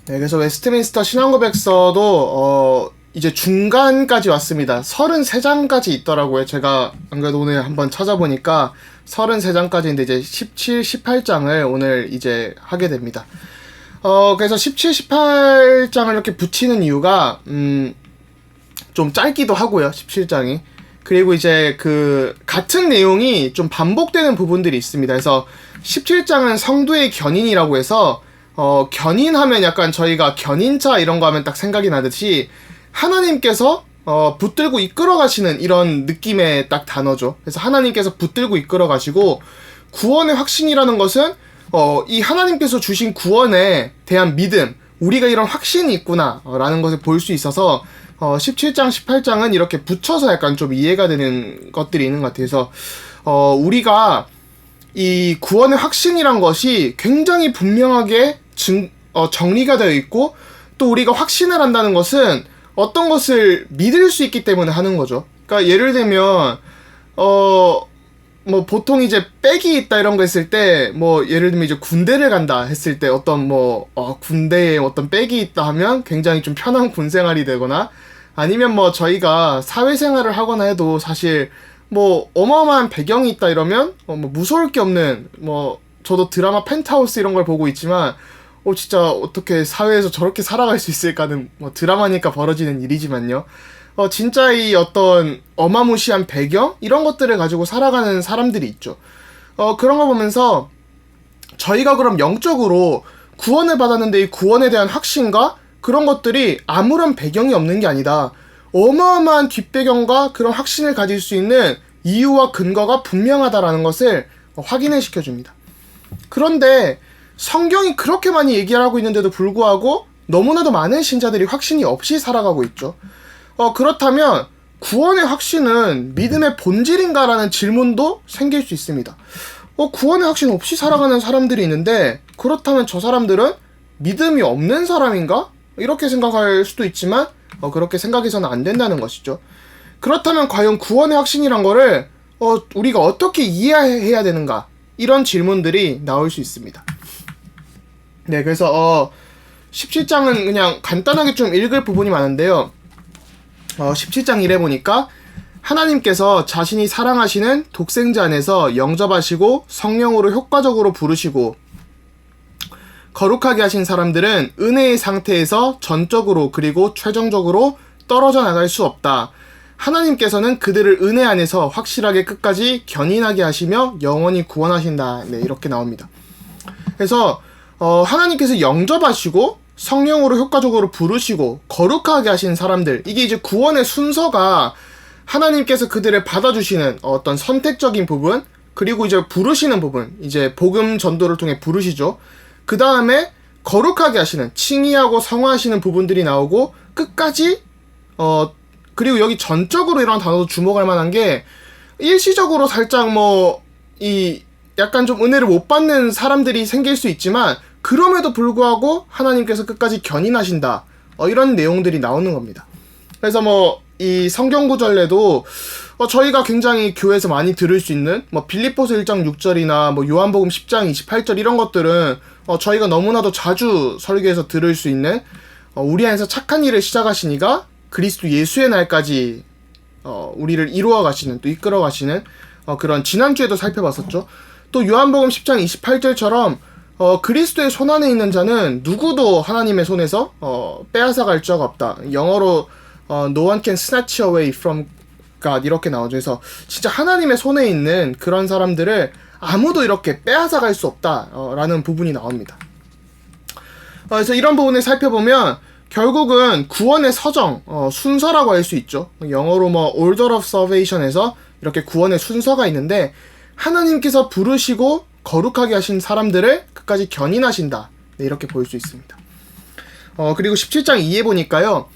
네, 그래서 웨스트민스터 신앙고백서도 이제 중간까지 왔습니다. 33장까지 있더라고요. 제가 안 그래도 오늘 한번 찾아보니까 33장까지인데 이제 17, 18장을 오늘 이제 하게 됩니다. 그래서 17, 18장을 이렇게 붙이는 이유가 좀 짧기도 하고요. 17장이. 그리고 이제 그 같은 내용이 좀 반복되는 부분들이 있습니다. 그래서 17장은 성도의 견인이라고 해서 견인하면 약간 저희가 견인자 이런 거 하면 딱 생각이 나듯이 하나님께서 붙들고 이끌어 가시는 이런 느낌의 딱 단어죠. 그래서 하나님께서 붙들고 이끌어 가시고 구원의 확신이라는 것은 이 하나님께서 주신 구원에 대한 믿음, 우리가 이런 확신이 있구나 라는 것을 볼 수 있어서 17장, 18장은 이렇게 붙여서 약간 좀 이해가 되는 것들이 있는 것 같아요. 그래서 우리가 이 구원의 확신이란 것이 굉장히 분명하게 정리가 되어 있고, 또 우리가 확신을 한다는 것은 어떤 것을 믿을 수 있기 때문에 하는 거죠. 그러니까 예를 들면 뭐 보통 이제 백이 있다 이런 거 했을 때, 뭐 예를 들면 이제 군대를 간다 했을 때 어떤 군대에 어떤 백이 있다 하면 굉장히 좀 편한 군 생활이 되거나, 아니면 뭐 저희가 사회생활을 하거나 해도 사실 뭐 어마어마한 배경이 있다 이러면 뭐 무서울 게 없는, 뭐 저도 드라마 펜트하우스 이런 걸 보고 있지만 진짜 어떻게 사회에서 저렇게 살아갈 수 있을까는 뭐 드라마니까 벌어지는 일이지만요. 진짜 이 어떤 어마무시한 배경 이런 것들을 가지고 살아가는 사람들이 있죠. 그런 거 보면서 저희가 그럼 영적으로 구원을 받았는데 이 구원에 대한 확신과 그런 것들이 아무런 배경이 없는 게 아니다. 어마어마한 뒷배경과 그런 확신을 가질 수 있는 이유와 근거가 분명하다라는 것을 확인을 시켜줍니다. 그런데 성경이 그렇게 많이 얘기하고 있는데도 불구하고 너무나도 많은 신자들이 확신이 없이 살아가고 있죠. 그렇다면 구원의 확신은 믿음의 본질인가라는 질문도 생길 수 있습니다. 구원의 확신 없이 살아가는 사람들이 있는데, 그렇다면 저 사람들은 믿음이 없는 사람인가? 이렇게 생각할 수도 있지만 그렇게 생각해서는 안 된다는 것이죠. 그렇다면 과연 구원의 확신이란 거를 우리가 어떻게 이해해야 되는가? 이런 질문들이 나올 수 있습니다. 네, 그래서 17장은 그냥 간단하게 좀 읽을 부분이 많은데요. 17장 1에 보니까 하나님께서 자신이 사랑하시는 독생자 안에서 영접하시고 성령으로 효과적으로 부르시고 거룩하게 하신 사람들은 은혜의 상태에서 전적으로 그리고 최종적으로 떨어져 나갈 수 없다. 하나님께서는 그들을 은혜 안에서 확실하게 끝까지 견인하게 하시며 영원히 구원하신다. 네, 이렇게 나옵니다. 그래서 하나님께서 영접하시고 성령으로 효과적으로 부르시고 거룩하게 하신 사람들, 이게 이제 구원의 순서가 하나님께서 그들을 받아주시는 어떤 선택적인 부분, 그리고 이제 부르시는 부분, 이제 복음 전도를 통해 부르시죠. 그 다음에 거룩하게 하시는, 칭의하고 성화하시는 부분들이 나오고, 끝까지 그리고 여기 전적으로 이런 단어도 주목할 만한 게, 일시적으로 살짝 약간 좀 은혜를 못 받는 사람들이 생길 수 있지만 그럼에도 불구하고 하나님께서 끝까지 견인하신다, 이런 내용들이 나오는 겁니다. 그래서 이 성경 구절에도 저희가 굉장히 교회에서 많이 들을 수 있는 빌립보서 1장 6절이나 요한복음 10장 28절 이런 것들은 저희가 너무나도 자주 설교에서 들을 수 있는 우리 안에서 착한 일을 시작하시니가 그리스도 예수의 날까지 우리를 이루어 가시는, 또 이끌어 가시는 그런, 지난주에도 살펴봤었죠. 또 요한복음 10장 28절처럼 그리스도의 손안에 있는 자는 누구도 하나님의 손에서 빼앗아 갈 자가 없다. 영어로 No one can snatch away from God 이렇게 나오죠. 그래서 진짜 하나님의 손에 있는 그런 사람들을 아무도 이렇게 빼앗아 갈 수 없다 라는 부분이 나옵니다. 그래서 이런 부분을 살펴보면 결국은 구원의 서정, 순서라고 할 수 있죠. 영어로 Order of Salvation에서 이렇게 구원의 순서가 있는데, 하나님께서 부르시고 거룩하게 하신 사람들을 끝까지 견인하신다. 네, 이렇게 볼 수 있습니다. 그리고 17장 2에 보니까요,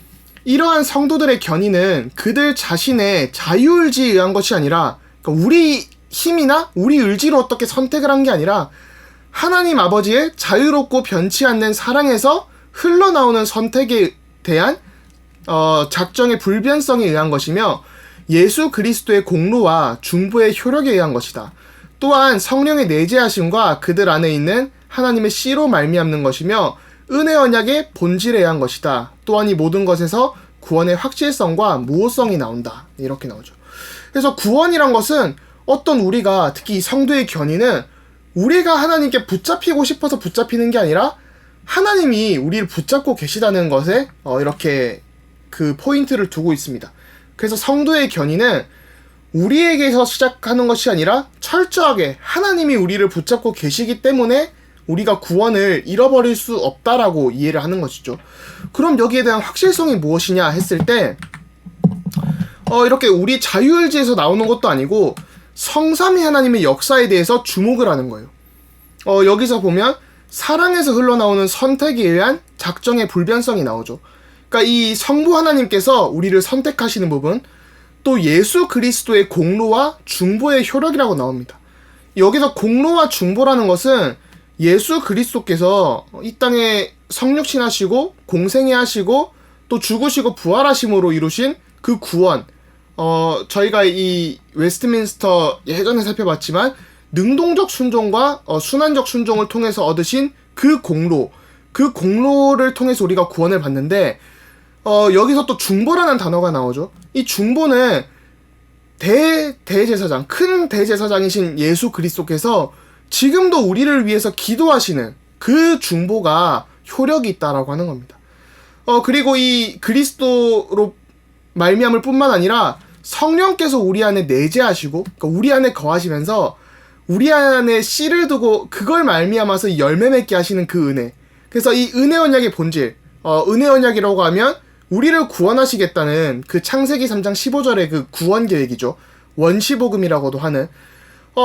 이러한 성도들의 견인은 그들 자신의 자유의지에 의한 것이 아니라, 그러니까 우리 힘이나 우리 의지로 어떻게 선택을 한 게 아니라 하나님 아버지의 자유롭고 변치 않는 사랑에서 흘러나오는 선택에 대한 작정의 불변성에 의한 것이며, 예수 그리스도의 공로와 중보의 효력에 의한 것이다. 또한 성령의 내재하심과 그들 안에 있는 하나님의 씨로 말미암는 것이며, 은혜 언약의 본질에 의한 것이다. 또한 이 모든 것에서 구원의 확실성과 무호성이 나온다. 이렇게 나오죠. 그래서 구원이란 것은 어떤 우리가, 특히 성도의 견인은 우리가 하나님께 붙잡히고 싶어서 붙잡히는 게 아니라 하나님이 우리를 붙잡고 계시다는 것에 이렇게 그 포인트를 두고 있습니다. 그래서 성도의 견인은 우리에게서 시작하는 것이 아니라 철저하게 하나님이 우리를 붙잡고 계시기 때문에 우리가 구원을 잃어버릴 수 없다라고 이해를 하는 것이죠. 그럼 여기에 대한 확실성이 무엇이냐 했을 때 이렇게 우리 자유의지에서 나오는 것도 아니고 성삼위 하나님의 역사에 대해서 주목을 하는 거예요. 여기서 보면 사랑에서 흘러나오는 선택에 의한 작정의 불변성이 나오죠. 그러니까 이 성부 하나님께서 우리를 선택하시는 부분, 또 예수 그리스도의 공로와 중보의 효력이라고 나옵니다. 여기서 공로와 중보라는 것은 예수 그리스도께서 이 땅에 성육신하시고 공생애 하시고 또 죽으시고 부활하심으로 이루신 그 구원, 저희가 이 웨스트민스터 예전에 살펴봤지만 능동적 순종과 순환적 순종을 통해서 얻으신 그 공로, 그 공로를 통해서 우리가 구원을 받는데 여기서 또 중보라는 단어가 나오죠. 이 중보는 대제사장, 큰 대제사장이신 예수 그리스도께서 지금도 우리를 위해서 기도하시는 그 중보가 효력이 있다라고 하는 겁니다. 그리고 이 그리스도로 말미암을 뿐만 아니라 성령께서 우리 안에 내재하시고, 그러니까 우리 안에 거하시면서 우리 안에 씨를 두고 그걸 말미암아서 열매 맺게 하시는 그 은혜. 그래서 이 은혜 언약의 본질, 은혜 언약이라고 하면 우리를 구원하시겠다는 그 창세기 3장 15절의 그 구원 계획이죠. 원시복음이라고도 하는.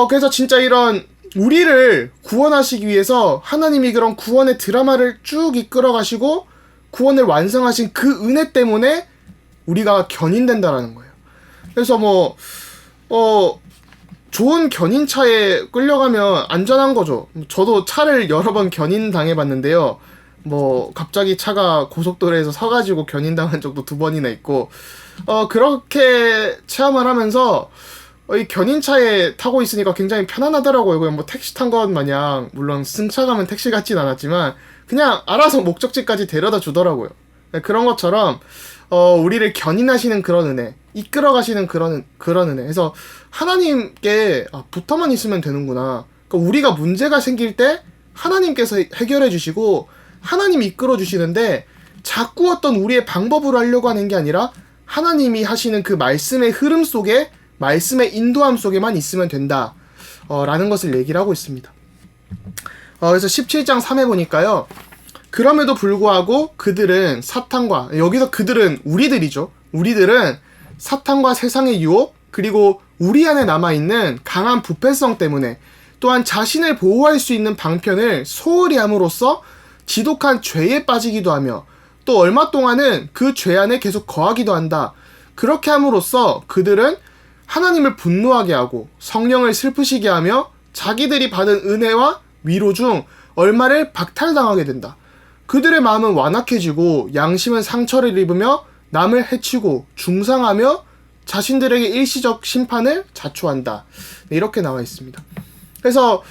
그래서 진짜 이런 우리를 구원하시기 위해서 하나님이 그런 구원의 드라마를 쭉 이끌어 가시고 구원을 완성하신 그 은혜 때문에 우리가 견인된다라는 거예요. 그래서 좋은 견인차에 끌려가면 안전한 거죠. 저도 차를 여러 번 견인 당해봤는데요. 갑자기 차가 고속도로에서 서가지고 견인당한 적도 2번이나 있고, 그렇게 체험을 하면서, 이 견인차에 타고 있으니까 굉장히 편안하더라고요. 그냥 택시 탄 것 마냥, 물론 승차감은 택시 같진 않았지만, 그냥 알아서 목적지까지 데려다 주더라고요. 그런 것처럼, 우리를 견인하시는 그런 은혜, 이끌어가시는 그런 은혜. 그래서 하나님께, 붙어만 있으면 되는구나. 그러니까 우리가 문제가 생길 때, 하나님께서 해결해 주시고, 하나님이 이끌어 주시는데 자꾸 어떤 우리의 방법으로 하려고 하는 게 아니라 하나님이 하시는 그 말씀의 흐름 속에, 말씀의 인도함 속에만 있으면 된다 라는 것을 얘기를 하고 있습니다. 그래서 17장 3에 보니까요, 그럼에도 불구하고 그들은 사탄과, 여기서 그들은 우리들이죠. 우리들은 사탄과 세상의 유혹, 그리고 우리 안에 남아있는 강한 부패성 때문에 또한 자신을 보호할 수 있는 방편을 소홀히 함으로써 지독한 죄에 빠지기도 하며 또 얼마 동안은 그 죄 안에 계속 거하기도 한다. 그렇게 함으로써 그들은 하나님을 분노하게 하고 성령을 슬프시게 하며 자기들이 받은 은혜와 위로 중 얼마를 박탈당하게 된다. 그들의 마음은 완악해지고 양심은 상처를 입으며 남을 해치고 중상하며 자신들에게 일시적 심판을 자초한다. 네, 이렇게 나와 있습니다. 그래서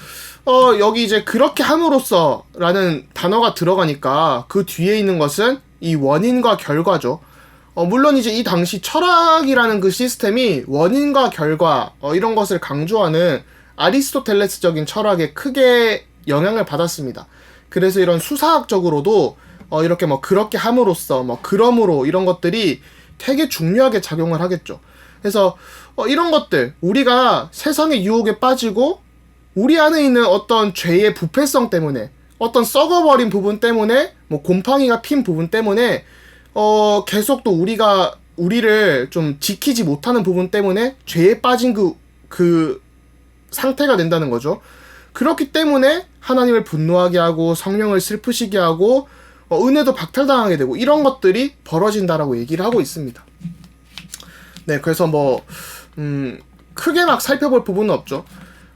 여기 이제 그렇게 함으로써 라는 단어가 들어가니까 그 뒤에 있는 것은 이 원인과 결과죠. 물론 이제 이 당시 철학이라는 그 시스템이 원인과 결과 이런 것을 강조하는 아리스토텔레스적인 철학에 크게 영향을 받았습니다. 그래서 이런 수사학적으로도 이렇게 그렇게 함으로써 그러므로 이런 것들이 되게 중요하게 작용을 하겠죠. 그래서 이런 것들, 우리가 세상의 유혹에 빠지고 우리 안에 있는 어떤 죄의 부패성 때문에, 어떤 썩어버린 부분 때문에, 곰팡이가 핀 부분 때문에 계속 또 우리를 좀 지키지 못하는 부분 때문에 죄에 빠진 그 상태가 된다는 거죠. 그렇기 때문에 하나님을 분노하게 하고 성령을 슬프시게 하고 은혜도 박탈당하게 되고 이런 것들이 벌어진다라고 얘기를 하고 있습니다. 네, 그래서 크게 막 살펴볼 부분은 없죠.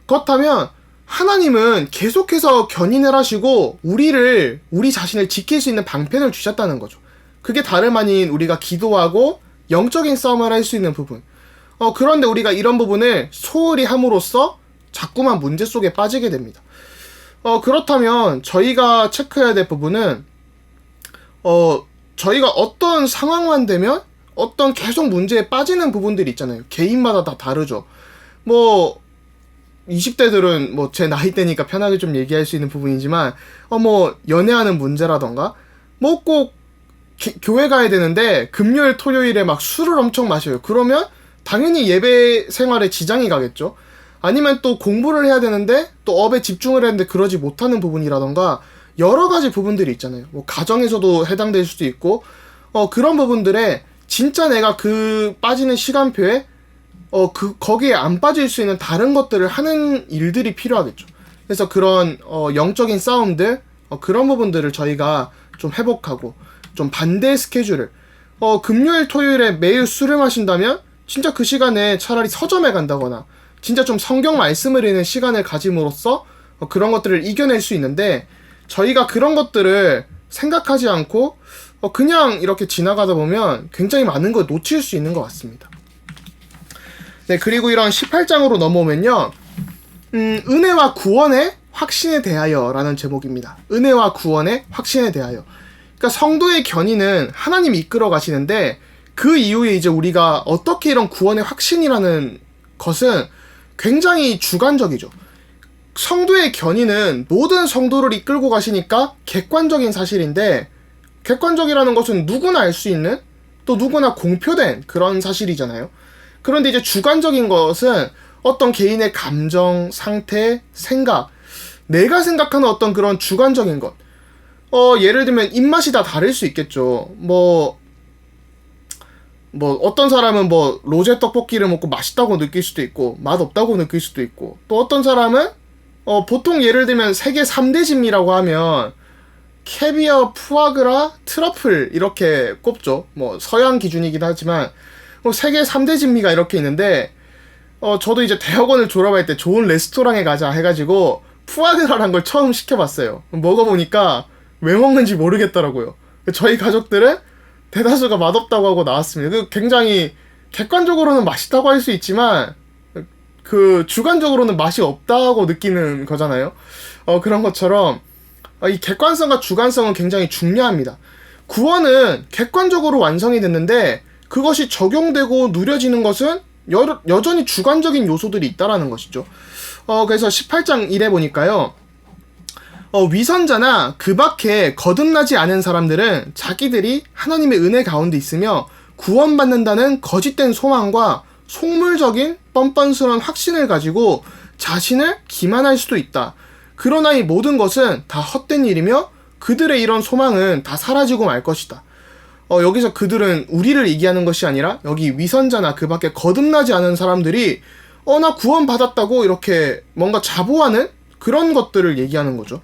그렇다면 하나님은 계속해서 견인을 하시고 우리 자신을 지킬 수 있는 방편을 주셨다는 거죠. 그게 다름 아닌 우리가 기도하고 영적인 싸움을 할 수 있는 부분. 그런데 우리가 이런 부분을 소홀히 함으로써 자꾸만 문제 속에 빠지게 됩니다. 그렇다면 저희가 체크해야 될 부분은 저희가 어떤 상황만 되면 어떤 계속 문제에 빠지는 부분들이 있잖아요. 개인마다 다 다르죠. 뭐 20대들은 뭐 제 나이대니까 편하게 좀 얘기할 수 있는 부분이지만 뭐 연애하는 문제라던가 뭐 꼭 교회 가야 되는데 금요일 토요일에 막 술을 엄청 마셔요. 그러면 당연히 예배 생활에 지장이 가겠죠. 아니면 또 공부를 해야 되는데 또 업에 집중을 했는데 그러지 못하는 부분이라던가 여러 가지 부분들이 있잖아요. 뭐 가정에서도 해당될 수도 있고 그런 부분들에 진짜 내가 그 빠지는 시간표에 거기에 안 빠질 수 있는 다른 것들을 하는 일들이 필요하겠죠. 그래서 그런 영적인 싸움들 그런 부분들을 저희가 좀 회복하고 좀 반대 스케줄을 금요일 토요일에 매일 술을 마신다면 진짜 그 시간에 차라리 서점에 간다거나 진짜 좀 성경 말씀을 읽는 시간을 가짐으로써 그런 것들을 이겨낼 수 있는데 저희가 그런 것들을 생각하지 않고 그냥 이렇게 지나가다 보면 굉장히 많은 걸 놓칠 수 있는 것 같습니다. 네, 그리고 이런 18장으로 넘어오면요. 은혜와 구원의 확신에 대하여 라는 제목입니다. 은혜와 구원의 확신에 대하여. 그러니까 성도의 견인은 하나님이 이끌어 가시는데 그 이후에 이제 우리가 어떻게 이런 구원의 확신이라는 것은 굉장히 주관적이죠. 성도의 견인은 모든 성도를 이끌고 가시니까 객관적인 사실인데 객관적이라는 것은 누구나 알 수 있는 또 누구나 공표된 그런 사실이잖아요. 그런데 이제 주관적인 것은 어떤 개인의 감정, 상태, 생각, 내가 생각하는 어떤 그런 주관적인 것. 예를 들면 입맛이 다 다를 수 있겠죠. 뭐 어떤 사람은 뭐 로제 떡볶이를 먹고 맛있다고 느낄 수도 있고 맛없다고 느낄 수도 있고 또 어떤 사람은 보통 예를 들면 세계 3대 진미라고 하면 캐비어, 푸아그라, 트러플 이렇게 꼽죠. 뭐 서양 기준이긴 하지만 세계 3대 진미가 이렇게 있는데 저도 이제 대학원을 졸업할 때 좋은 레스토랑에 가자 해가지고 푸아그라란 걸 처음 시켜봤어요. 먹어보니까 왜 먹는지 모르겠더라고요. 저희 가족들은 대다수가 맛없다고 하고 나왔습니다. 굉장히 객관적으로는 맛있다고 할 수 있지만 그 주관적으로는 맛이 없다고 느끼는 거잖아요. 그런 것처럼 이 객관성과 주관성은 굉장히 중요합니다. 구원은 객관적으로 완성이 됐는데 그것이 적용되고 누려지는 것은 여전히 주관적인 요소들이 있다라는 것이죠. 그래서 18장 1에 보니까요. 위선자나 그 밖에 거듭나지 않은 사람들은 자기들이 하나님의 은혜 가운데 있으며 구원받는다는 거짓된 소망과 속물적인 뻔뻔스러운 확신을 가지고 자신을 기만할 수도 있다. 그러나 이 모든 것은 다 헛된 일이며 그들의 이런 소망은 다 사라지고 말 것이다. 여기서 그들은 우리를 얘기하는 것이 아니라 여기 위선자나 그 밖에 거듭나지 않은 사람들이 나 구원받았다고 이렇게 뭔가 자부하는 그런 것들을 얘기하는 거죠.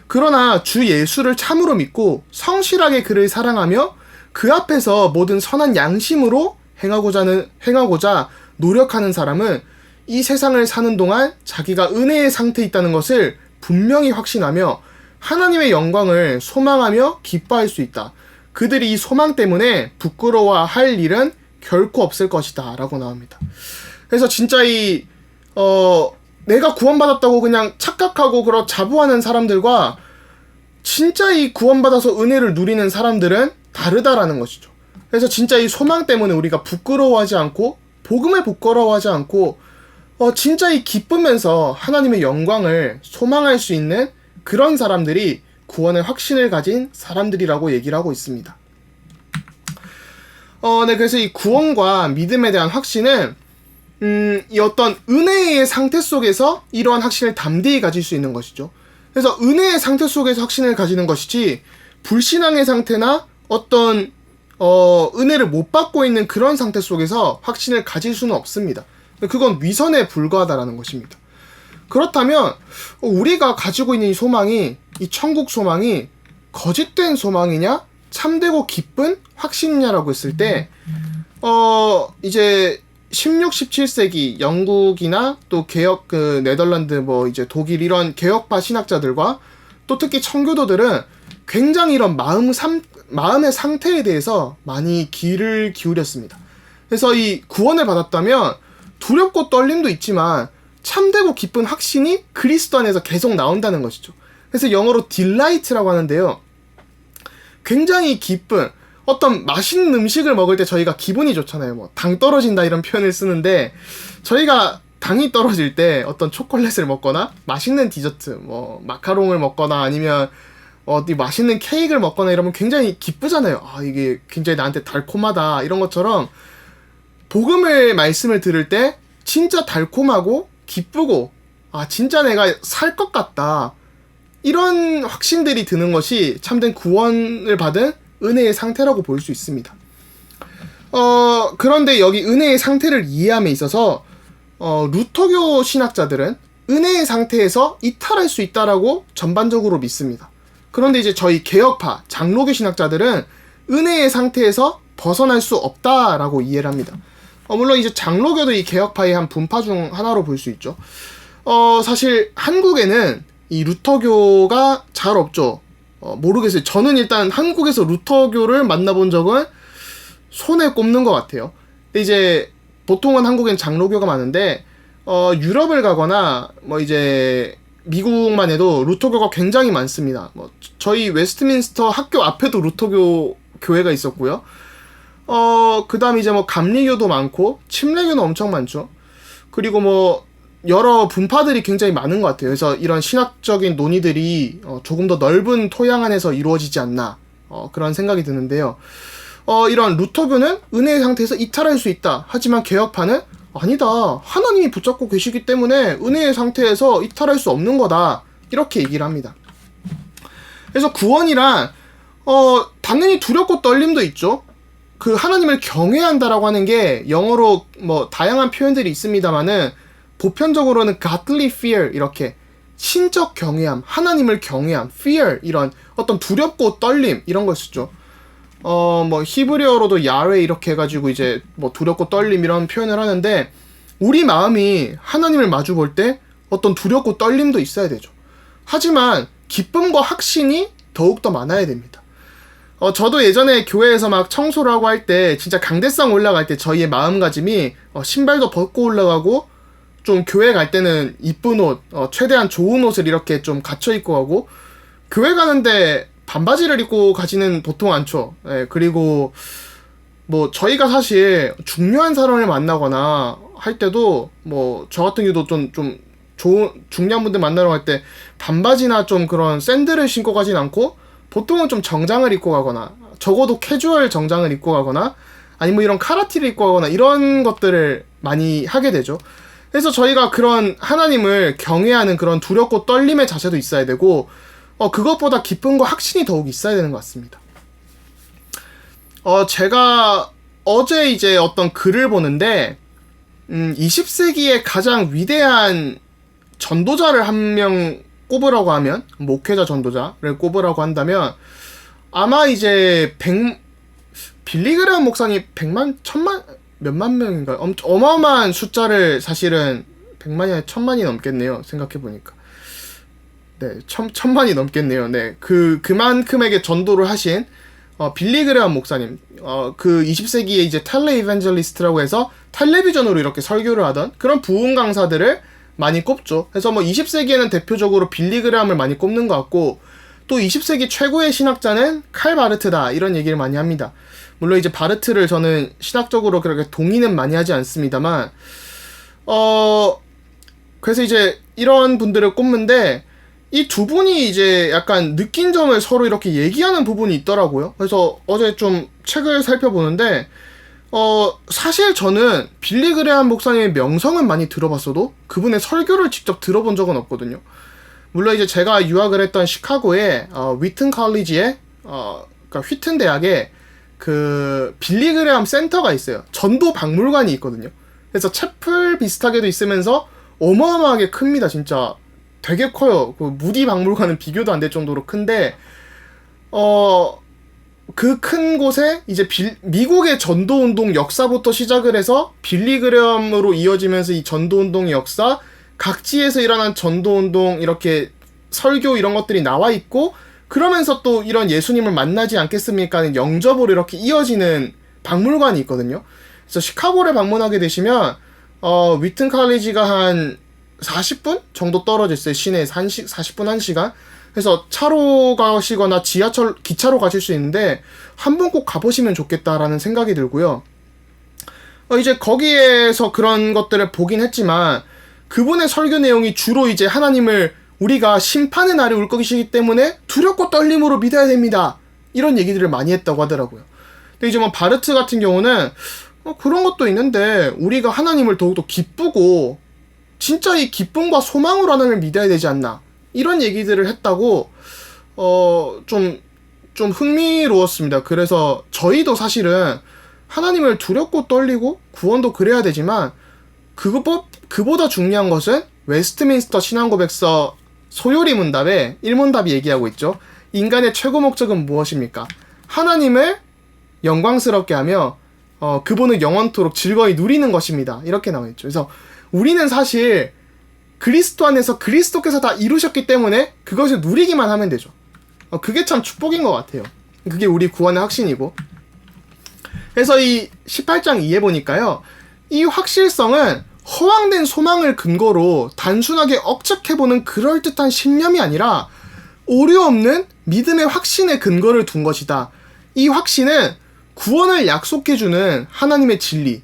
그러나 주 예수를 참으로 믿고 성실하게 그를 사랑하며 그 앞에서 모든 선한 양심으로 행하고자 노력하는 사람은 이 세상을 사는 동안 자기가 은혜의 상태에 있다는 것을 분명히 확신하며 하나님의 영광을 소망하며 기뻐할 수 있다. 그들이 이 소망 때문에 부끄러워할 일은 결코 없을 것이다 라고 나옵니다. 그래서 진짜 내가 구원받았다고 그냥 착각하고 그런 자부하는 사람들과 진짜 이 구원받아서 은혜를 누리는 사람들은 다르다라는 것이죠. 그래서 진짜 이 소망 때문에 우리가 부끄러워하지 않고 복음을 부끄러워하지 않고 진짜 이 기쁘면서 하나님의 영광을 소망할 수 있는 그런 사람들이 구원의 확신을 가진 사람들이라고 얘기를 하고 있습니다. 네, 그래서 이 구원과 믿음에 대한 확신은 이 어떤 은혜의 상태 속에서 이러한 확신을 담대히 가질 수 있는 것이죠. 그래서 은혜의 상태 속에서 확신을 가지는 것이지 불신앙의 상태나 어떤 은혜를 못 받고 있는 그런 상태 속에서 확신을 가질 수는 없습니다. 그건 위선에 불과하다라는 것입니다. 그렇다면 우리가 가지고 있는 이 소망이 이 천국 소망이 거짓된 소망이냐 참되고 기쁜 확신이냐라고 했을 때 이제 16, 17세기 영국이나 또 개혁 네덜란드 뭐 이제 독일 이런 개혁파 신학자들과 또 특히 청교도들은 굉장히 이런 마음의 상태에 대해서 많이 귀를 기울였습니다. 그래서 이 구원을 받았다면 두렵고 떨림도 있지만 참되고 기쁜 확신이 그리스도 안에서 계속 나온다는 것이죠. 그래서 영어로 delight라고 하는데요. 굉장히 기쁜 어떤 맛있는 음식을 먹을 때 저희가 기분이 좋잖아요. 뭐 당 떨어진다 이런 표현을 쓰는데 저희가 당이 떨어질 때 어떤 초콜릿을 먹거나 맛있는 디저트 뭐 마카롱을 먹거나 아니면 어디 맛있는 케이크를 먹거나 이러면 굉장히 기쁘잖아요. 아, 이게 굉장히 나한테 달콤하다 이런 것처럼 복음의 말씀을 들을 때 진짜 달콤하고 기쁘고 아 진짜 내가 살 것 같다 이런 확신들이 드는 것이 참된 구원을 받은 은혜의 상태라고 볼 수 있습니다. 그런데 여기 은혜의 상태를 이해함에 있어서 루터교 신학자들은 은혜의 상태에서 이탈할 수 있다라고 전반적으로 믿습니다. 그런데 이제 저희 개혁파, 장로교 신학자들은 은혜의 상태에서 벗어날 수 없다라고 이해를 합니다. 물론 이제 장로교도 이 개혁파의 한 분파 중 하나로 볼 수 있죠. 사실 한국에는 이 루터교가 잘 없죠. 모르겠어요. 저는 일단 한국에서 루터교를 만나본 적은 손에 꼽는 것 같아요. 근데 이제 보통은 한국엔 장로교가 많은데 유럽을 가거나 뭐 이제 미국만 해도 루터교가 굉장히 많습니다. 뭐 저희 웨스트민스터 학교 앞에도 루터교 교회가 있었고요. 그 다음 이제 뭐 감리교도 많고 침례교는 엄청 많죠. 그리고 뭐 여러 분파들이 굉장히 많은 것 같아요. 그래서 이런 신학적인 논의들이 조금 더 넓은 토양 안에서 이루어지지 않나 그런 생각이 드는데요. 이런 루터교는 은혜의 상태에서 이탈할 수 있다. 하지만 개혁파는 아니다. 하나님이 붙잡고 계시기 때문에 은혜의 상태에서 이탈할 수 없는 거다. 이렇게 얘기를 합니다. 그래서 구원이란 당연히 두렵고 떨림도 있죠. 그 하나님을 경외한다라고 하는 게 영어로 뭐 다양한 표현들이 있습니다만은 보편적으로는 godly fear 이렇게 신적 경외함, 하나님을 경외함, fear 이런 어떤 두렵고 떨림 이런 걸 쓰죠. 뭐 히브리어로도 야훼 이렇게 해가지고 이제 뭐 두렵고 떨림 이런 표현을 하는데 우리 마음이 하나님을 마주 볼 때 어떤 두렵고 떨림도 있어야 되죠. 하지만 기쁨과 확신이 더욱더 많아야 됩니다. 저도 예전에 교회에서 막 청소를 하고 할 때 진짜 강대상 올라갈 때 저희의 마음가짐이 신발도 벗고 올라가고 좀 교회 갈 때는 이쁜 옷, 최대한 좋은 옷을 이렇게 좀 갖춰 입고 가고 교회 가는데 반바지를 입고 가지는 보통 않죠. 예, 그리고 뭐 저희가 사실 중요한 사람을 만나거나 할 때도 뭐 저 같은 경우도 좀 좋은 중요한 분들 만나러 갈 때 반바지나 좀 그런 샌들을 신고 가진 않고 보통은 좀 정장을 입고 가거나 적어도 캐주얼 정장을 입고 가거나 아니면 이런 카라티를 입고 가거나 이런 것들을 많이 하게 되죠. 그래서 저희가 그런 하나님을 경외하는 그런 두렵고 떨림의 자세도 있어야 되고 그것보다 기쁨과 확신이 더욱 있어야 되는 것 같습니다. 제가 어제 이제 어떤 글을 보는데 20세기의 가장 위대한 전도자를 한 명 꼽으라고 하면 목회자 전도자를 꼽으라고 한다면 아마 이제 빌리 그레엄 목사님 100만, 1000만 몇만 명인가요? 어마어마한 숫자를 사실은 100만이 아니라 1000만이 넘겠네요. 생각해보니까. 네, 1000만이 넘겠네요. 네, 그만큼에게 전도를 하신, 빌리 그레엄 목사님. 그 20세기에 이제 텔레 이벤젤리스트라고 해서 텔레비전으로 이렇게 설교를 하던 그런 부흥 강사들을 많이 꼽죠. 그래서 뭐 20세기에는 대표적으로 빌리 그레엄을 많이 꼽는 것 같고, 또 20세기 최고의 신학자는 칼 바르트다. 이런 얘기를 많이 합니다. 물론 이제 바르트를 저는 신학적으로 그렇게 동의는 많이 하지 않습니다만 그래서 이제 이런 분들을 꼽는데 이 두 분이 이제 약간 느낀 점을 서로 이렇게 얘기하는 부분이 있더라고요. 그래서 어제 좀 책을 살펴보는데 사실 저는 빌리 그레엄 목사님의 명성은 많이 들어봤어도 그분의 설교를 직접 들어본 적은 없거든요. 물론 이제 제가 유학을 했던 시카고의 위튼 컬리지에 그러니까 휘튼 대학에 그 빌리 그레엄 센터가 있어요. 전도 박물관이 있거든요. 그래서 채플 비슷하게도 있으면서 어마어마하게 큽니다. 진짜 되게 커요. 그 무디 박물관은 비교도 안 될 정도로 큰데 그 큰 곳에 이제 미국의 전도운동 역사부터 시작을 해서 빌리 그레엄으로 이어지면서 이 전도운동의 역사, 각지에서 일어난 전도운동 이렇게 설교 이런 것들이 나와 있고 그러면서 또 이런 예수님을 만나지 않겠습니까? 영접으로 이렇게 이어지는 박물관이 있거든요. 그래서 시카고를 방문하게 되시면 위튼 칼리지가 한 40분 정도 떨어져 있어요. 시내에서 40분 1시간. 그래서 차로 가시거나 기차로 가실 수 있는데 한번 꼭 가보시면 좋겠다라는 생각이 들고요. 이제 거기에서 그런 것들을 보긴 했지만 그분의 설교 내용이 주로 이제 하나님을 우리가 심판의 날이 올 것이기 때문에 두렵고 떨림으로 믿어야 됩니다. 이런 얘기들을 많이 했다고 하더라고요. 근데 이제 뭐 바르트 같은 경우는 그런 것도 있는데 우리가 하나님을 더욱더 기쁘고 진짜 이 기쁨과 소망으로 하나님을 믿어야 되지 않나 이런 얘기들을 했다고 좀 흥미로웠습니다. 그래서 저희도 사실은 하나님을 두렵고 떨리고 구원도 그래야 되지만 그보다 중요한 것은 웨스트민스터 신앙고백서 소요리 문답에 1문답이 얘기하고 있죠. 인간의 최고 목적은 무엇입니까? 하나님을 영광스럽게 하며 그분을 영원토록 즐거이 누리는 것입니다. 이렇게 나와 있죠. 그래서 우리는 사실 그리스도 안에서 그리스도께서 다 이루셨기 때문에 그것을 누리기만 하면 되죠. 그게 참 축복인 것 같아요. 그게 우리 구원의 확신이고. 그래서 이 18장 2에 보니까요. 이 확실성은 허황된 소망을 근거로 단순하게 억측해보는 그럴듯한 신념이 아니라 오류 없는 믿음의 확신의 근거를 둔 것이다. 이 확신은 구원을 약속해주는 하나님의 진리,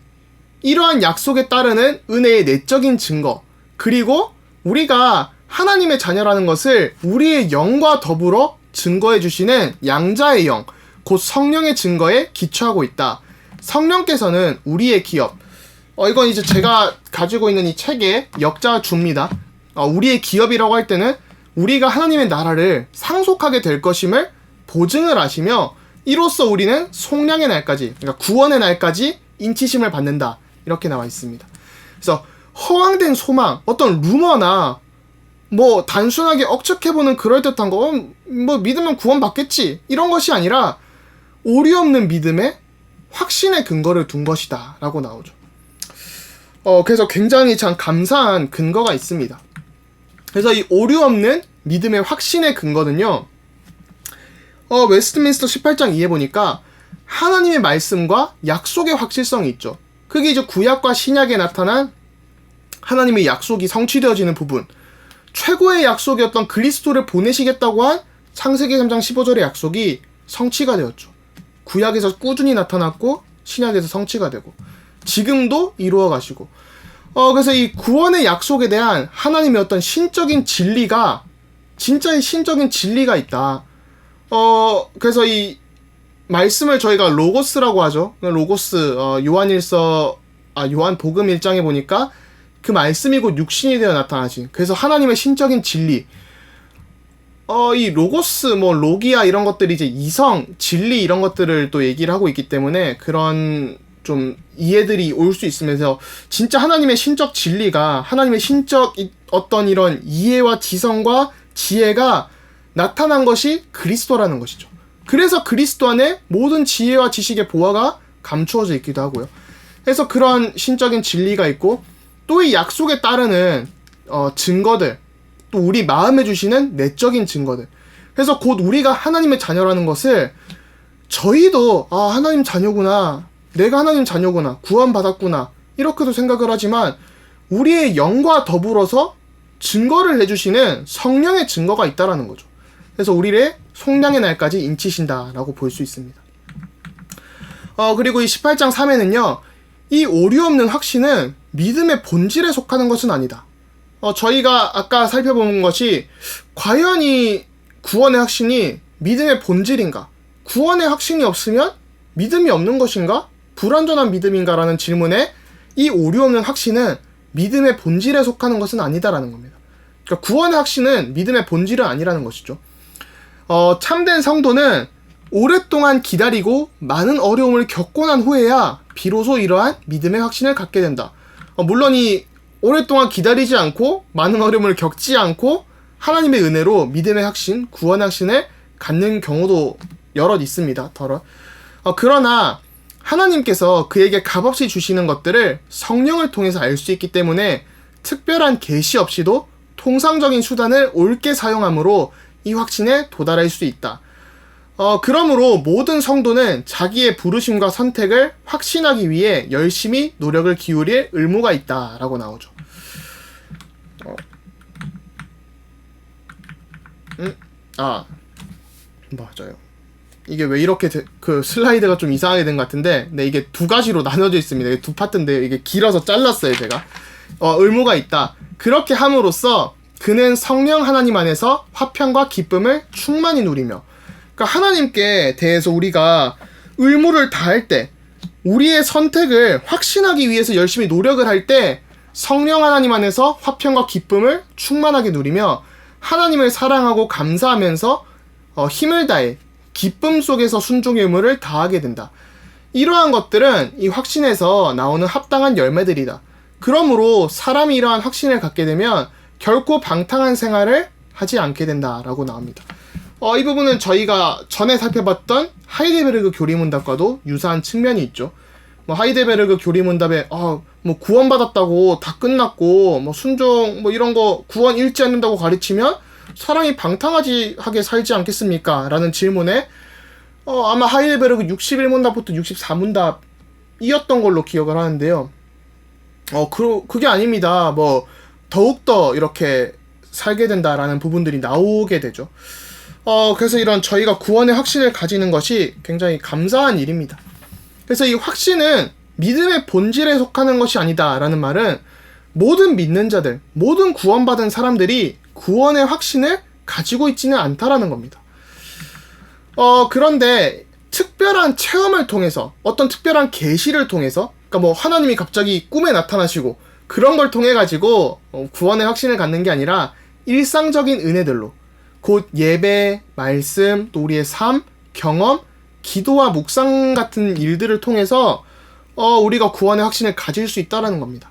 이러한 약속에 따르는 은혜의 내적인 증거, 그리고 우리가 하나님의 자녀라는 것을 우리의 영과 더불어 증거해주시는 양자의 영, 곧 성령의 증거에 기초하고 있다. 성령께서는 우리의 기업, 이건 이제 제가 가지고 있는 이 책의 역자주입니다. 우리의 기업이라고 할 때는 우리가 하나님의 나라를 상속하게 될 것임을 보증을 하시며 이로써 우리는 속량의 날까지, 그러니까 구원의 날까지 인치심을 받는다. 이렇게 나와 있습니다. 그래서 허황된 소망, 어떤 루머나 뭐 단순하게 억측해보는 그럴듯한 거, 뭐 믿으면 구원 받겠지, 이런 것이 아니라 오류 없는 믿음에 확신의 근거를 둔 것이다 라고 나오죠. 그래서 굉장히 참 감사한 근거가 있습니다. 그래서 이 오류 없는 믿음의 확신의 근거는요, 웨스트민스터 18장 2에 보니까 하나님의 말씀과 약속의 확실성이 있죠. 그게 이제 구약과 신약에 나타난 하나님의 약속이 성취되어지는 부분, 최고의 약속이었던 그리스도를 보내시겠다고 한 창세기 3장 15절의 약속이 성취가 되었죠. 구약에서 꾸준히 나타났고 신약에서 성취가 되고 지금도 이루어 가시고, 그래서 이 구원의 약속에 대한 하나님의 어떤 신적인 진리가, 진짜의 신적인 진리가 있다. 그래서 이 말씀을 저희가 로고스라고 하죠. 로고스, 요한복음 1장에 보니까 그 말씀이 곧 육신이 되어 나타나신, 그래서 하나님의 신적인 진리, 이 로고스, 로기아 이런 것들이 이제 이성, 진리 이런 것들을 또 얘기를 하고 있기 때문에 그런 좀 이해들이 올 수 있으면서 진짜 하나님의 신적 진리가, 하나님의 신적 어떤 이런 이해와 지성과 지혜가 나타난 것이 그리스도라는 것이죠. 그래서 그리스도 안에 모든 지혜와 지식의 보화가 감추어져 있기도 하고요. 그래서 그런 신적인 진리가 있고, 또 이 약속에 따르는 증거들, 또 우리 마음에 주시는 내적인 증거들. 그래서 곧 우리가 하나님의 자녀라는 것을 저희도 하나님 자녀구나, 내가 하나님 자녀구나, 구원받았구나, 이렇게도 생각을 하지만 우리의 영과 더불어서 증거를 해주시는 성령의 증거가 있다라는 거죠. 그래서 우리의 속량의 날까지 인치신다라고 볼 수 있습니다. 그리고 이 18장 3에는요, 이 오류 없는 확신은 믿음의 본질에 속하는 것은 아니다. 저희가 아까 살펴본 것이 과연 이 구원의 확신이 믿음의 본질인가? 구원의 확신이 없으면 믿음이 없는 것인가? 불완전한 믿음인가라는 질문에 이 오류 없는 확신은 믿음의 본질에 속하는 것은 아니다라는 겁니다. 그러니까 구원의 확신은 믿음의 본질은 아니라는 것이죠. 참된 성도는 오랫동안 기다리고 많은 어려움을 겪고 난 후에야 비로소 이러한 믿음의 확신을 갖게 된다. 물론 이 오랫동안 기다리지 않고 많은 어려움을 겪지 않고 하나님의 은혜로 믿음의 확신, 구원의 확신을 갖는 경우도 여럿 있습니다. 그러나 하나님께서 그에게 값없이 주시는 것들을 성령을 통해서 알 수 있기 때문에 특별한 계시 없이도 통상적인 수단을 옳게 사용함으로 이 확신에 도달할 수 있다. 그러므로 모든 성도는 자기의 부르심과 선택을 확신하기 위해 열심히 노력을 기울일 의무가 있다라고 나오죠. 맞아요. 이게 왜 이렇게 그 슬라이드가 좀 이상하게 된 것 같은데, 네, 이게 두 가지로 나눠져 있습니다. 이게 두 파트인데 이게 길어서 잘랐어요, 제가. 의무가 있다. 그렇게 함으로써 그는 성령 하나님 안에서 화평과 기쁨을 충만히 누리며, 그러니까 하나님께 대해서 우리가 의무를 다할 때, 우리의 선택을 확신하기 위해서 열심히 노력을 할 때 성령 하나님 안에서 화평과 기쁨을 충만하게 누리며 하나님을 사랑하고 감사하면서 힘을 다해 기쁨 속에서 순종의 의무를 다하게 된다. 이러한 것들은 이 확신에서 나오는 합당한 열매들이다. 그러므로 사람이 이러한 확신을 갖게 되면 결코 방탕한 생활을 하지 않게 된다라고 나옵니다. 이 부분은 저희가 전에 살펴봤던 하이데베르그 교리문답과도 유사한 측면이 있죠. 하이데베르그 교리문답에 뭐 구원받았다고 다 끝났고 뭐 순종 뭐 이런 거 구원 잃지 않는다고 가르치면 사람이 방탕하게 살지 않겠습니까? 라는 질문에 아마 하이데베르그 61문답부터 64문답이었던 걸로 기억을 하는데요. 그게 아닙니다. 뭐 더욱더 이렇게 살게 된다라는 부분들이 나오게 되죠. 그래서 이런 저희가 구원의 확신을 가지는 것이 굉장히 감사한 일입니다. 그래서 이 확신은 믿음의 본질에 속하는 것이 아니다라는 말은 모든 믿는 자들, 모든 구원받은 사람들이 구원의 확신을 가지고 있지는 않다라는 겁니다. 그런데 특별한 체험을 통해서, 어떤 특별한 계시를 통해서, 그러니까 뭐 하나님이 갑자기 꿈에 나타나시고 그런 걸 통해 가지고 구원의 확신을 갖는 게 아니라 일상적인 은혜들로, 곧 예배, 말씀, 또 우리의 삶, 경험, 기도와 묵상 같은 일들을 통해서 우리가 구원의 확신을 가질 수 있다라는 겁니다.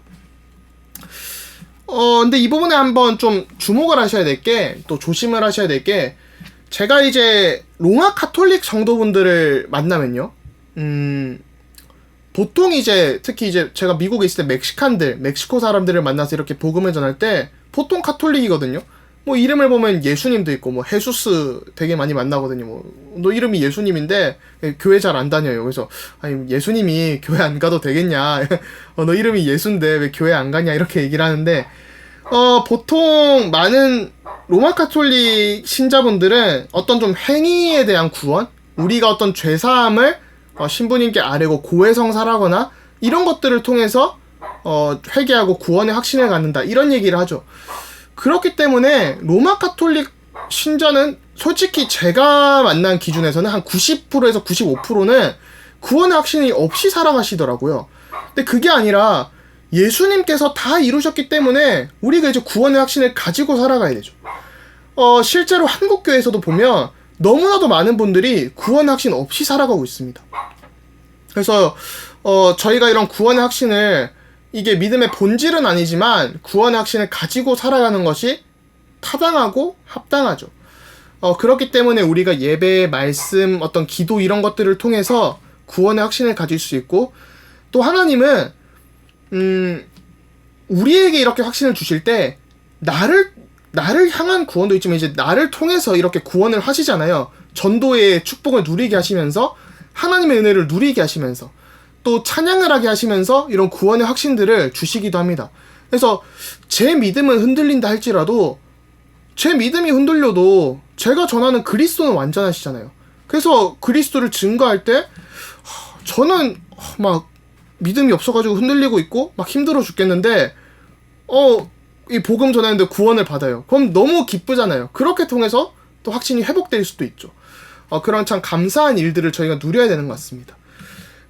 근데 이 부분에 한번 좀 주목을 하셔야 될 게, 또 조심을 하셔야 될 게, 제가 이제 로마 카톨릭 성도분들을 만나면요, 보통 이제 특히 이제 제가 미국에 있을 때 멕시코 사람들을 만나서 이렇게 복음을 전할 때 보통 카톨릭이거든요. 뭐 이름을 보면 예수님도 있고 뭐 헤수스 되게 많이 만나거든요. 뭐 너 이름이 예수님인데 교회 잘 안 다녀요. 그래서 아니 예수님이 교회 안 가도 되겠냐? 너 이름이 예수인데 왜 교회 안 가냐? 이렇게 얘기를 하는데 보통 많은 로마 카톨릭 신자분들은 어떤 좀 행위에 대한 구원, 우리가 어떤 죄사함을 신부님께 아뢰고 고해성사라거나 이런 것들을 통해서 회개하고 구원의 확신을 갖는다, 이런 얘기를 하죠. 그렇기 때문에 로마 카톨릭 신자는 솔직히 제가 만난 기준에서는 한 90%에서 95%는 구원의 확신이 없이 살아가시더라고요. 근데 그게 아니라 예수님께서 다 이루셨기 때문에 우리가 이제 구원의 확신을 가지고 살아가야 되죠. 실제로 한국교회에서도 보면 너무나도 많은 분들이 구원의 확신 없이 살아가고 있습니다. 그래서 저희가 이런 구원의 확신을, 이게 믿음의 본질은 아니지만 구원의 확신을 가지고 살아가는 것이 타당하고 합당하죠. 그렇기 때문에 우리가 예배, 말씀, 어떤 기도 이런 것들을 통해서 구원의 확신을 가질 수 있고, 또 하나님은 우리에게 이렇게 확신을 주실 때 나를 향한 구원도 있지만 이제 나를 통해서 이렇게 구원을 하시잖아요. 전도의 축복을 누리게 하시면서, 하나님의 은혜를 누리게 하시면서, 또 찬양을 하게 하시면서 이런 구원의 확신들을 주시기도 합니다. 그래서 제 믿음은 흔들린다 할지라도, 제 믿음이 흔들려도 제가 전하는 그리스도는 완전하시잖아요. 그래서 그리스도를 증거할 때 저는 막 믿음이 없어가지고 흔들리고 있고 막 힘들어 죽겠는데 이 복음 전하는데 구원을 받아요. 그럼 너무 기쁘잖아요. 그렇게 통해서 또 확신이 회복될 수도 있죠. 그런 참 감사한 일들을 저희가 누려야 되는 것 같습니다.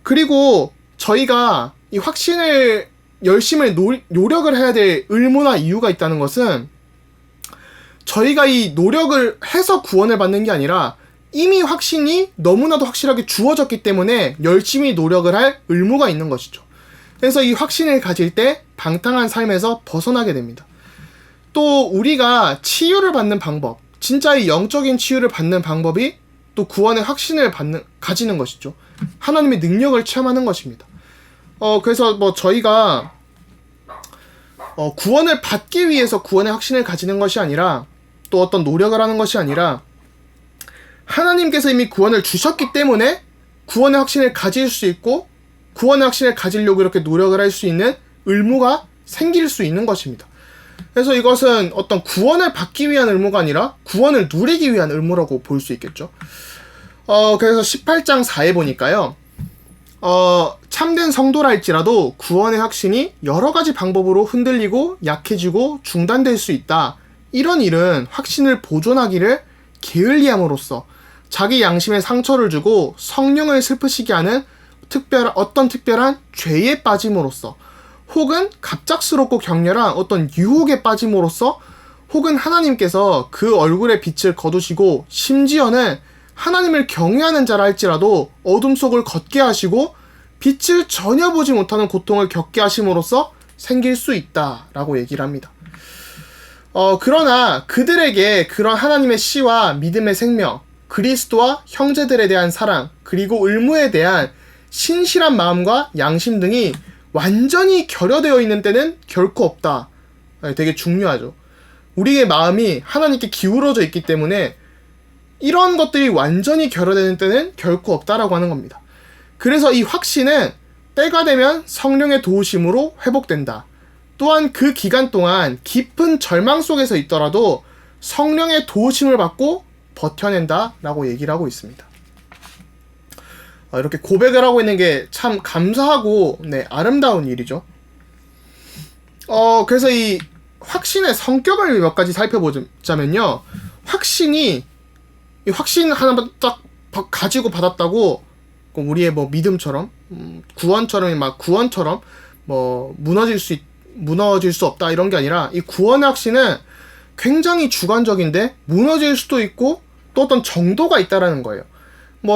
그리고 저희가 이 확신을 열심히 노력을 해야 될 의무나 이유가 있다는 것은, 저희가 이 노력을 해서 구원을 받는 게 아니라 이미 확신이 너무나도 확실하게 주어졌기 때문에 열심히 노력을 할 의무가 있는 것이죠. 그래서 이 확신을 가질 때 방탕한 삶에서 벗어나게 됩니다. 또 우리가 치유를 받는 방법, 진짜 이 영적인 치유를 받는 방법이 또 구원의 확신을 가지는 것이죠. 하나님의 능력을 체험하는 것입니다. 그래서 뭐 저희가 구원을 받기 위해서 구원의 확신을 가지는 것이 아니라, 또 어떤 노력을 하는 것이 아니라, 하나님께서 이미 구원을 주셨기 때문에 구원의 확신을 가질 수 있고, 구원의 확신을 가지려고 이렇게 노력을 할 수 있는 의무가 생길 수 있는 것입니다. 그래서 이것은 어떤 구원을 받기 위한 의무가 아니라 구원을 누리기 위한 의무라고 볼 수 있겠죠. 그래서 18장 4에 보니까요. 참된 성도랄지라도 구원의 확신이 여러 가지 방법으로 흔들리고 약해지고 중단될 수 있다. 이런 일은 확신을 보존하기를 게을리함으로써 자기 양심에 상처를 주고 성령을 슬프시게 하는 어떤 특별한 죄에 빠짐으로써 혹은 갑작스럽고 격렬한 어떤 유혹에 빠짐으로써 혹은 하나님께서 그 얼굴의 빛을 거두시고 심지어는 하나님을 경외하는 자라 할지라도 어둠 속을 걷게 하시고 빛을 전혀 보지 못하는 고통을 겪게 하심으로써 생길 수 있다라고 얘기를 합니다. 그러나 그들에게 그런 하나님의 씨와 믿음의 생명, 그리스도와 형제들에 대한 사랑, 그리고 의무에 대한 신실한 마음과 양심 등이 완전히 결여되어 있는 때는 결코 없다. 되게 중요하죠. 우리의 마음이 하나님께 기울어져 있기 때문에 이런 것들이 완전히 결여되는 때는 결코 없다라고 하는 겁니다. 그래서 이 확신은 때가 되면 성령의 도우심으로 회복된다. 또한 그 기간 동안 깊은 절망 속에서 있더라도 성령의 도우심을 받고 버텨낸다 라고 얘기를 하고 있습니다. 이렇게 고백을 하고 있는 게 참 감사하고 아름다운 일이죠. 그래서 이 확신의 성격을 몇 가지 살펴보자면요. 확신 하나만 딱 가지고 받았다고 우리의 믿음처럼 구원처럼 무너질 수 없다 이런 게 아니라 이 구원의 확신은 굉장히 주관적인데 무너질 수도 있고 또 어떤 정도가 있다라는 거예요.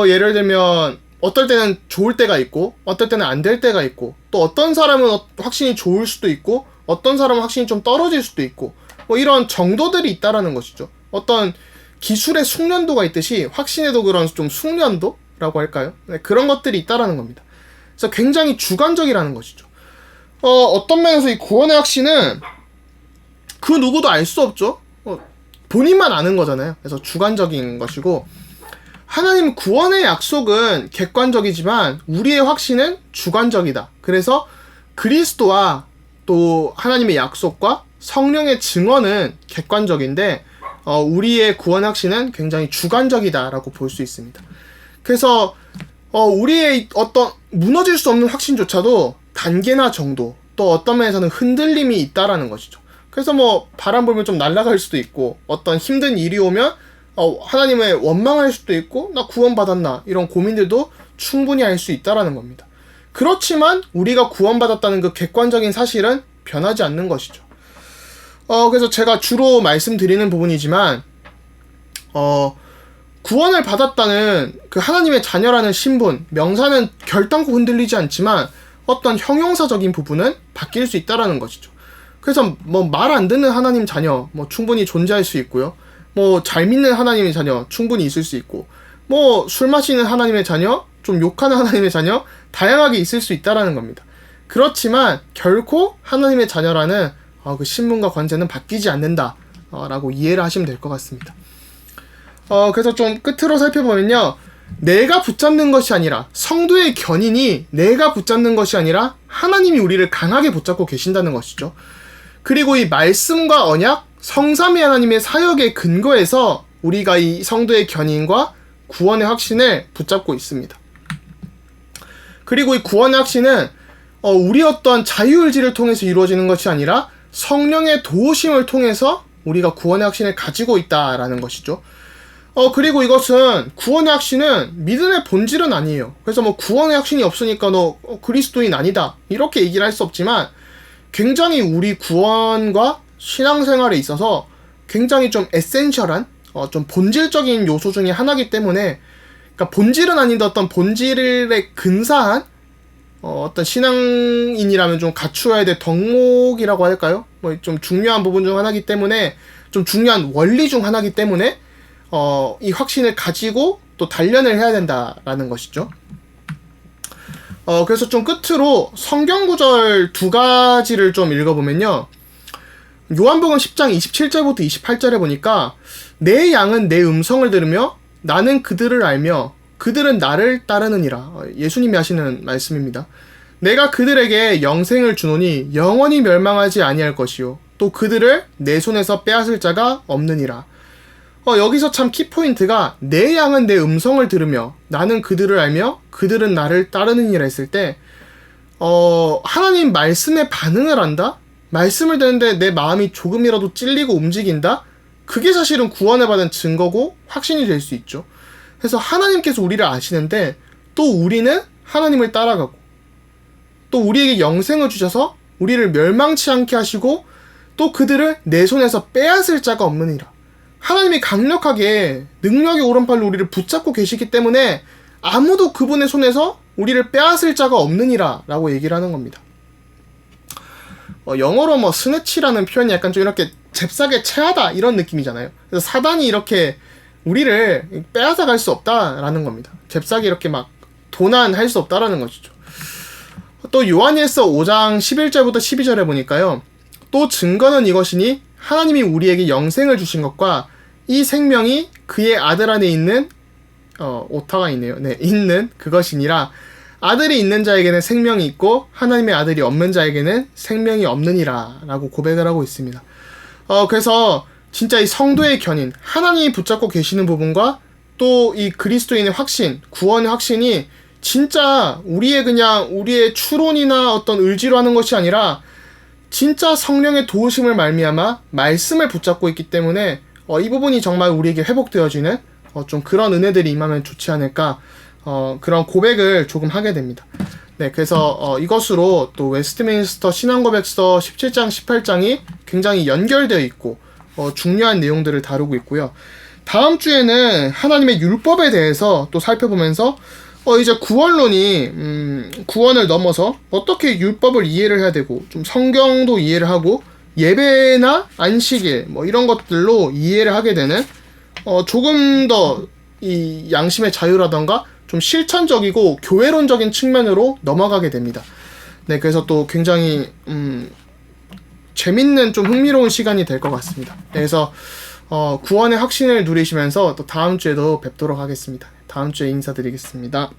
예를 들면 어떨 때는 좋을 때가 있고 어떨 때는 안 될 때가 있고 또 어떤 사람은 확신이 좋을 수도 있고 어떤 사람은 확신이 좀 떨어질 수도 있고 이런 정도들이 있다라는 것이죠. 어떤 기술의 숙련도가 있듯이 확신에도 그런 좀 숙련도라고 할까요? 그런 것들이 있다라는 겁니다. 그래서 굉장히 주관적이라는 것이죠. 어떤 면에서 이 구원의 확신은 그 누구도 알 수 없죠. 본인만 아는 거잖아요. 그래서 주관적인 것이고 하나님 구원의 약속은 객관적이지만 우리의 확신은 주관적이다. 그래서 그리스도와 또 하나님의 약속과 성령의 증언은 객관적인데 우리의 구원 확신은 굉장히 주관적이다라고 볼 수 있습니다. 그래서 우리의 어떤 무너질 수 없는 확신조차도 단계나 정도 또 어떤 면에서는 흔들림이 있다라는 것이죠. 그래서 바람 불면 좀 날아갈 수도 있고 어떤 힘든 일이 오면 하나님의 원망할 수도 있고 나 구원받았나 이런 고민들도 충분히 할 수 있다라는 겁니다. 그렇지만 우리가 구원받았다는 그 객관적인 사실은 변하지 않는 것이죠. 그래서 제가 주로 말씀드리는 부분이지만 구원을 받았다는 그 하나님의 자녀라는 신분, 명사는 결단코 흔들리지 않지만 어떤 형용사적인 부분은 바뀔 수 있다라는 것이죠. 그래서 말 안 듣는 하나님 자녀 충분히 존재할 수 있고요. 잘 믿는 하나님의 자녀 충분히 있을 수 있고 술 마시는 하나님의 자녀, 좀 욕하는 하나님의 자녀 다양하게 있을 수 있다라는 겁니다. 그렇지만 결코 하나님의 자녀라는 그 신분과 관계는 바뀌지 않는다 라고 이해를 하시면 될 것 같습니다. 그래서 좀 끝으로 살펴보면요. 내가 붙잡는 것이 아니라 성도의 견인이 내가 붙잡는 것이 아니라 하나님이 우리를 강하게 붙잡고 계신다는 것이죠. 그리고 이 말씀과 언약, 성삼위 하나님의 사역에 근거해서 우리가 이 성도의 견인과 구원의 확신을 붙잡고 있습니다. 그리고 이 구원의 확신은 우리 어떤 자유의지를 통해서 이루어지는 것이 아니라 성령의 도우심을 통해서 우리가 구원의 확신을 가지고 있다라는 것이죠. 그리고 이것은 구원의 확신은 믿음의 본질은 아니에요. 그래서 구원의 확신이 없으니까 너 그리스도인 아니다 이렇게 얘기를 할 수 없지만 굉장히 우리 구원과 신앙생활에 있어서 굉장히 좀 에센셜한 좀 본질적인 요소 중에 하나이기 때문에 그러니까 본질은 아닌데 어떤 본질에 근사한 어떤 신앙인이라면 좀 갖추어야 될 덕목이라고 할까요? 좀 중요한 부분 중 하나이기 때문에 좀 중요한 원리 중 하나이기 때문에 이 확신을 가지고 또 단련을 해야 된다라는 것이죠. 그래서 좀 끝으로 성경 구절 두 가지를 좀 읽어보면요. 요한복음 10장 27절부터 28절에 보니까 내 양은 내 음성을 들으며 나는 그들을 알며 그들은 나를 따르느니라. 예수님이 하시는 말씀입니다. 내가 그들에게 영생을 주노니 영원히 멸망하지 아니할 것이요 또 그들을 내 손에서 빼앗을 자가 없느니라. 여기서 참 키포인트가 내 양은 내 음성을 들으며 나는 그들을 알며 그들은 나를 따르느니라 했을 때 하나님 말씀에 반응을 한다? 말씀을 듣는데 내 마음이 조금이라도 찔리고 움직인다? 그게 사실은 구원을 받은 증거고 확신이 될 수 있죠. 그래서 하나님께서 우리를 아시는데 또 우리는 하나님을 따라가고 또 우리에게 영생을 주셔서 우리를 멸망치 않게 하시고 또 그들을 내 손에서 빼앗을 자가 없느니라. 하나님이 강력하게 능력의 오른팔로 우리를 붙잡고 계시기 때문에 아무도 그분의 손에서 우리를 빼앗을 자가 없느니라 라고 얘기를 하는 겁니다. 영어로 스네치라는 표현이 약간 좀 이렇게 잽싸게 채하다 이런 느낌이잖아요. 그래서 사단이 이렇게 우리를 빼앗아 갈 수 없다라는 겁니다. 잽싸게 이렇게 막 도난할 수 없다라는 것이죠. 또 요한일서 5장 11절부터 12절에 보니까요. 또 증거는 이것이니 하나님이 우리에게 영생을 주신 것과 이 생명이 그의 아들 안에 있는 오타가 있네요. 네, 있는 그것이니라. 아들이 있는 자에게는 생명이 있고 하나님의 아들이 없는 자에게는 생명이 없느니라 라고 고백을 하고 있습니다. 그래서 진짜 이 성도의 견인, 하나님이 붙잡고 계시는 부분과 또 이 그리스도인의 확신, 구원의 확신이 진짜 우리의 추론이나 어떤 의지로 하는 것이 아니라 진짜 성령의 도우심을 말미암아 말씀을 붙잡고 있기 때문에 이 부분이 정말 우리에게 회복되어지는 좀 그런 은혜들이 임하면 좋지 않을까 그런 고백을 조금 하게 됩니다. 네, 그래서 이것으로 또 웨스트민스터 신앙고백서 17장, 18장이 굉장히 연결되어 있고 중요한 내용들을 다루고 있고요. 다음 주에는 하나님의 율법에 대해서 또 살펴보면서 이제 구원론이 구원을 넘어서 어떻게 율법을 이해를 해야 되고 좀 성경도 이해를 하고 예배나 안식일 이런 것들로 이해를 하게 되는 조금 더 이 양심의 자유라던가 좀 실천적이고 교회론적인 측면으로 넘어가게 됩니다. 네, 그래서 또 굉장히 재밌는 좀 흥미로운 시간이 될 것 같습니다. 그래서 구원의 확신을 누리시면서 또 다음 주에도 뵙도록 하겠습니다. 다음 주에 인사드리겠습니다.